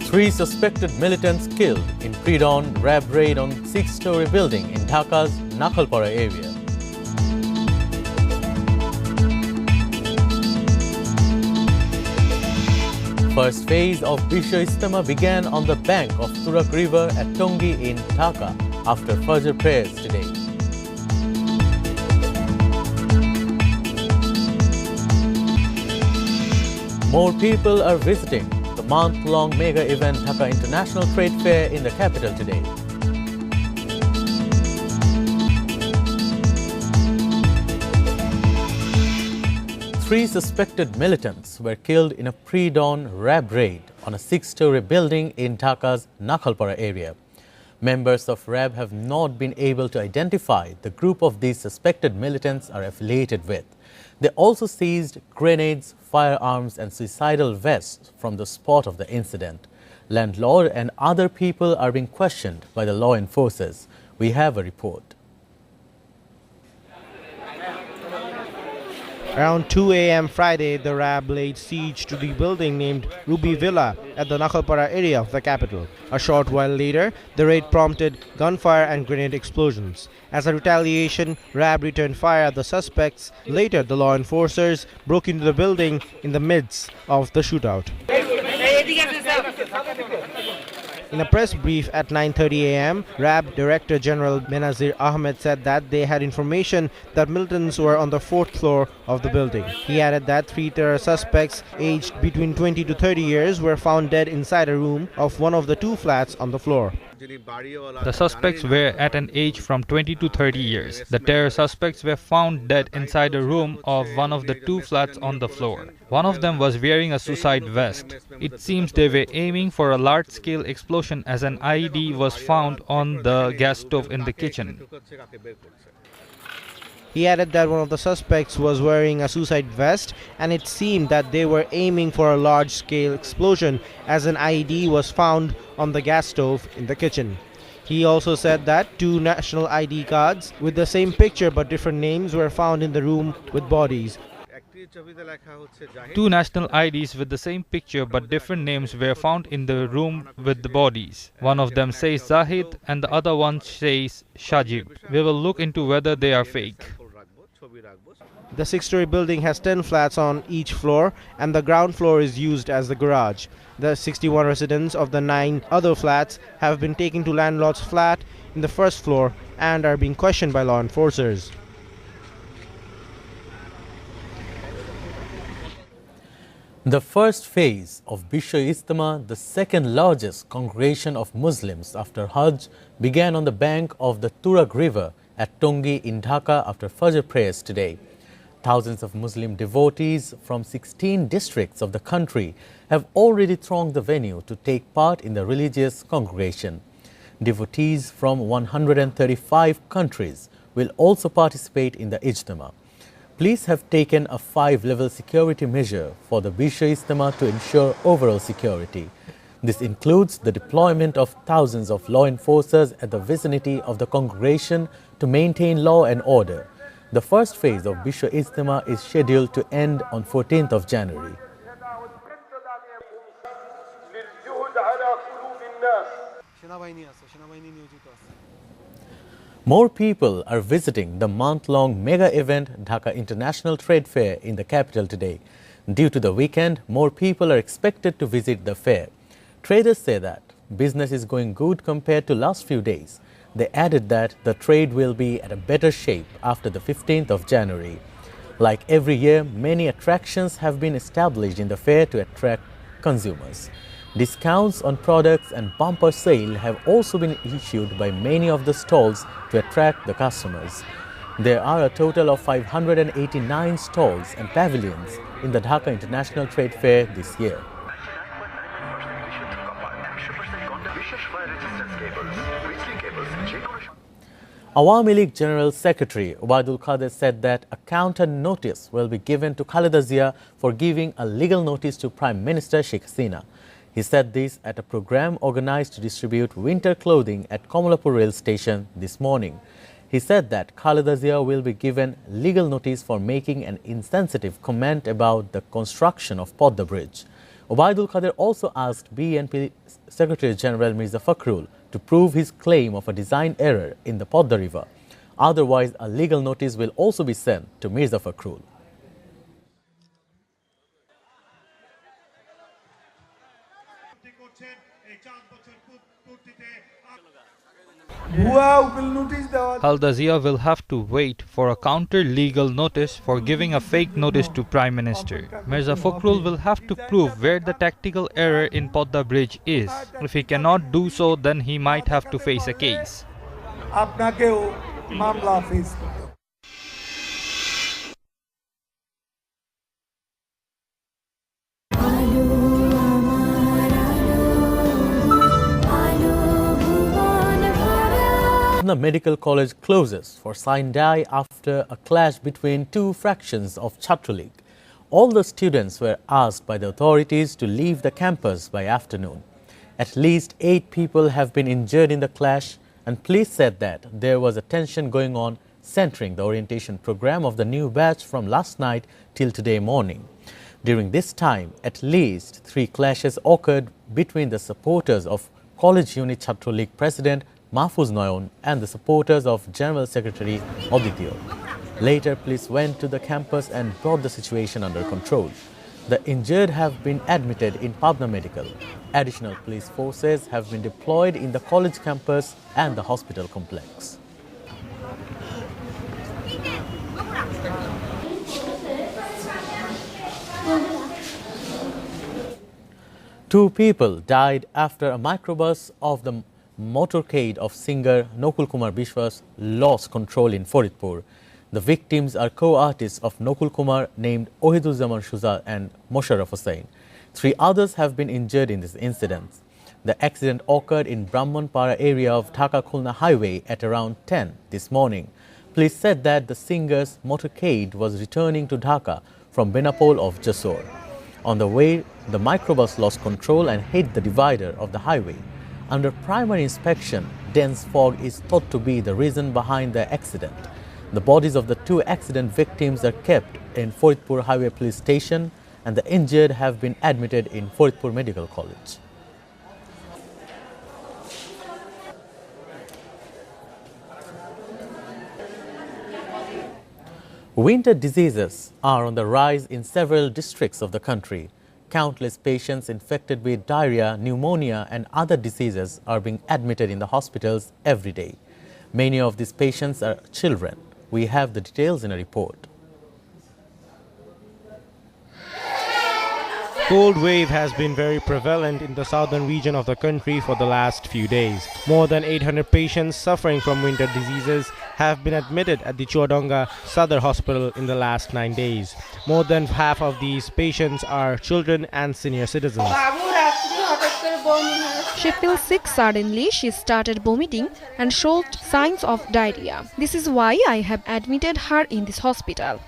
Three suspected militants killed in pre-dawn RAB raid on 6-story building in Dhaka's Nakhalpara area. First phase of Bisho Ijtema began on the bank of Turak River at Tongi in Dhaka after Fajr prayers today. More people are visiting the month-long mega event Dhaka International Trade Fair in the capital today. Three suspected militants were killed in a pre-dawn RAB raid on a 6-story building in Dhaka's Nakhalpara area. Members of RAB have not been able to identify the group of these suspected militants are affiliated with. They also seized grenades, firearms and suicidal vests from the spot of the incident. Landlord and other people are being questioned by the law enforcers. We have a report. Around 2 a.m. Friday, the RAB laid siege to the building named Ruby Villa at the Nakhalpara area of the capital. A short while later, the raid prompted gunfire and grenade explosions. As a retaliation, RAB returned fire at the suspects. Later, the law enforcers broke into the building in the midst of the shootout. In a press brief at 9:30 a.m., RAB Director General Benazir Ahmed said that they had information that militants were on the 4th floor of the building. He added that 3 terror suspects aged between 20 to 30 years were found dead inside a room of one of the 2 flats on the floor. The suspects were at an age from 20 to 30 years. The terror suspects were found dead inside a room of one of the 2 flats on the floor. One of them was wearing a suicide vest. It seems they were aiming for a large-scale explosion as an IED was found on the gas stove in the kitchen. He added that one of the suspects was wearing a suicide vest and it seemed that they were aiming for a large-scale explosion as an IED was found on the gas stove in the kitchen. He also said that 2 national ID cards with the same picture but different names were found in the room with bodies. 2 national IDs with the same picture but different names were found in the room with the bodies. One of them says Zahid and the other one says Shajib. We will look into whether they are fake. The 6-story building has 10 flats on each floor and the ground floor is used as the garage. The 61 residents of the 9 other flats have been taken to landlord's flat in the 1st floor and are being questioned by law enforcers. The first phase of Bisho Ijtema, the second largest congregation of Muslims after Hajj, began on the bank of the Turak River at Tongi in Dhaka after Fajr prayers today. Thousands of Muslim devotees from 16 districts of the country have already thronged the venue to take part in the religious congregation. Devotees from 135 countries will also participate in the Ijtema. Police have taken a 5-level security measure for the Bisho Ijtema to ensure overall security. This includes the deployment of thousands of law enforcers at the vicinity of the congregation to maintain law and order. The first phase of Bisho Ijtema is scheduled to end on 14th of January. More people are visiting the month-long mega event Dhaka International Trade Fair in the capital today. Due to the weekend, more people are expected to visit the fair. Traders say that business is going good compared to last few days. They added that the trade will be at a better shape after the 15th of January. Like every year, many attractions have been established in the fair to attract consumers. Discounts on products and bumper sale have also been issued by many of the stalls to attract the customers. There are a total of 589 stalls and pavilions in the Dhaka International Trade Fair this year. Awami League General Secretary Ubaidul Qadir said that a counter notice will be given to Khaleda Zia for giving a legal notice to Prime Minister Sheikh Hasina. He said this at a program organized to distribute winter clothing at Kamalapur rail station this morning. He said that Khaleda Zia will be given legal notice for making an insensitive comment about the construction of Podda Bridge. Obaidul Qadir also asked BNP Secretary General Mirza Fakhrul to prove his claim of a design error in the Podda River. Otherwise, a legal notice will also be sent to Mirza Fakhrul. Halda Zia will have to wait for a counter-legal notice for giving a fake notice to Prime Minister. Mirza Fakhrul will have to prove where the tactical error in Podda Bridge is. If he cannot do so, then he might have to face a case. The medical college closes for sine die after a clash between two fractions of Chhatra League. All the students were asked by the authorities to leave the campus by afternoon. At least 8 people have been injured in the clash, and police said that there was a tension going on centering the orientation program of the new batch from last night till today morning. During this time, at least 3 clashes occurred between the supporters of College Unit Chhatra League President Mahfuz Noyon and the supporters of General Secretary Aditya. Later, police went to the campus and brought the situation under control. The injured have been admitted in Pabna Medical. Additional police forces have been deployed in the college campus and the hospital complex. Two people died after a microbus of the motorcade of singer Nokul Kumar Bishwas lost control in Faridpur. The victims are co-artists of Nokul Kumar named Ohiduzzaman Shuza and Mosharraf Hussain. 3 others have been injured in this incident. The accident occurred in Brahmanpara area of Dhaka-Khulna highway at around 10 this morning. Police said that the singer's motorcade was returning to Dhaka from Benapole of Jasor. On the way, the microbus lost control and hit the divider of the highway. Under primary inspection, dense fog is thought to be the reason behind the accident. The bodies of the 2 accident victims are kept in Faridpur Highway Police Station, and the injured have been admitted in Faridpur Medical College. Winter diseases are on the rise in several districts of the country. Countless patients infected with diarrhea, pneumonia and other diseases are being admitted in the hospitals every day. Many of these patients are children. We have the details in a report. Cold wave has been very prevalent in the southern region of the country for the last few days. More than 800 patients suffering from winter diseases have been admitted at the Chuadonga Sadar Hospital in the last 9 days. More than half of these patients are children and senior citizens. She feels sick suddenly. She started vomiting and showed signs of diarrhea. This is why I have admitted her in this hospital.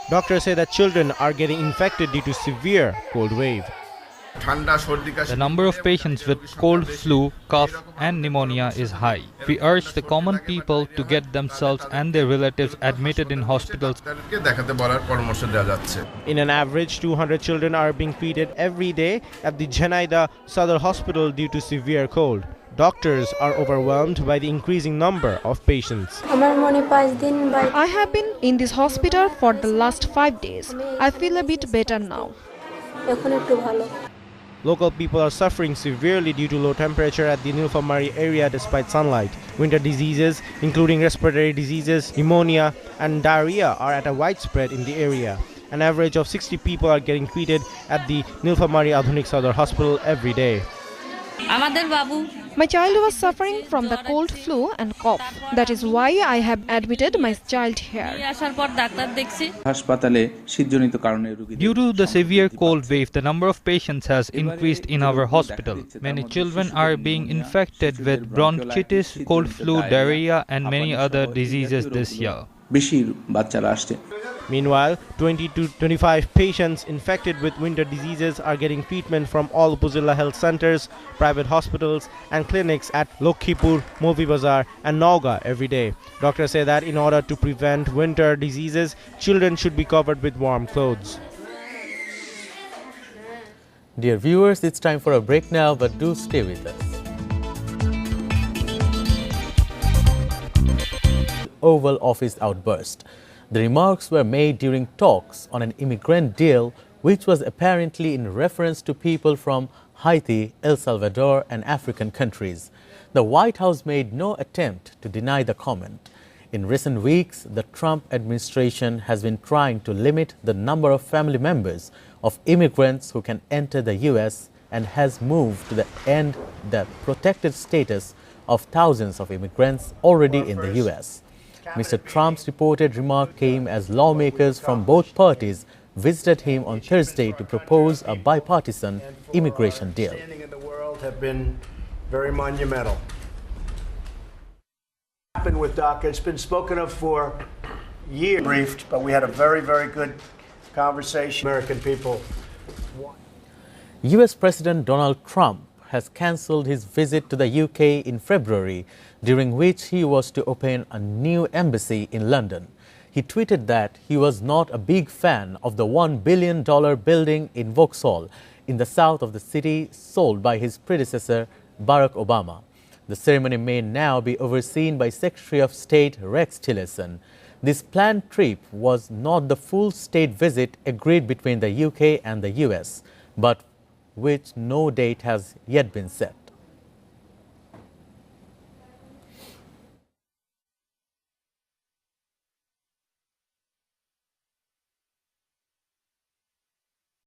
Doctors say that children are getting infected due to severe cold wave. The number of patients with cold, flu, cough and pneumonia is high. We urge the common people to get themselves and their relatives admitted in hospitals. In an average, 200 children are being treated every day at the Janaida Sadar Hospital due to severe cold. Doctors are overwhelmed by the increasing number of patients. I have been in this hospital for the last 5 days. I feel a bit better now. Local people are suffering severely due to low temperature at the Nilphamari area despite sunlight. Winter diseases, including respiratory diseases, pneumonia and diarrhea are at a widespread in the area. An average of 60 people are getting treated at the Nilphamari Adhunik Sadar Hospital every day. My child was suffering from the cold, flu and cough. That is why I have admitted my child here. Due to the severe cold wave, the number of patients has increased in our hospital. Many children are being infected with bronchitis, cold flu, diarrhea and many other diseases this year. Meanwhile, 20 to 25 patients infected with winter diseases are getting treatment from all Upazila health centers, private hospitals and clinics at Lokhipur, Movi Bazar and Nauga every day. Doctors say that in order to prevent winter diseases, children should be covered with warm clothes. Dear viewers, it's time for a break now, but do stay with us. Oval Office outburst. The remarks were made during talks on an immigrant deal, which was apparently in reference to people from Haiti, El Salvador, and African countries. The White House made no attempt to deny the comment. In recent weeks, the Trump administration has been trying to limit the number of family members of immigrants who can enter the U.S. and has moved to end the protected status of thousands of immigrants already in the U.S. Mr. Trump's reported remark came as lawmakers from both parties visited him on Thursday to propose a bipartisan immigration deal. In the world have been very monumental. Happened with DACA. It's been spoken of for years. Briefed, but we had a very, very good conversation. American people. U.S. President Donald Trump has cancelled his visit to the UK in February, during which he was to open a new embassy in London. He tweeted that he was not a big fan of the $1 billion building in Vauxhall, in the south of the city, sold by his predecessor, Barack Obama. The ceremony may now be overseen by Secretary of State Rex Tillerson. This planned trip was not the full state visit agreed between the UK and the US, but which no date has yet been set.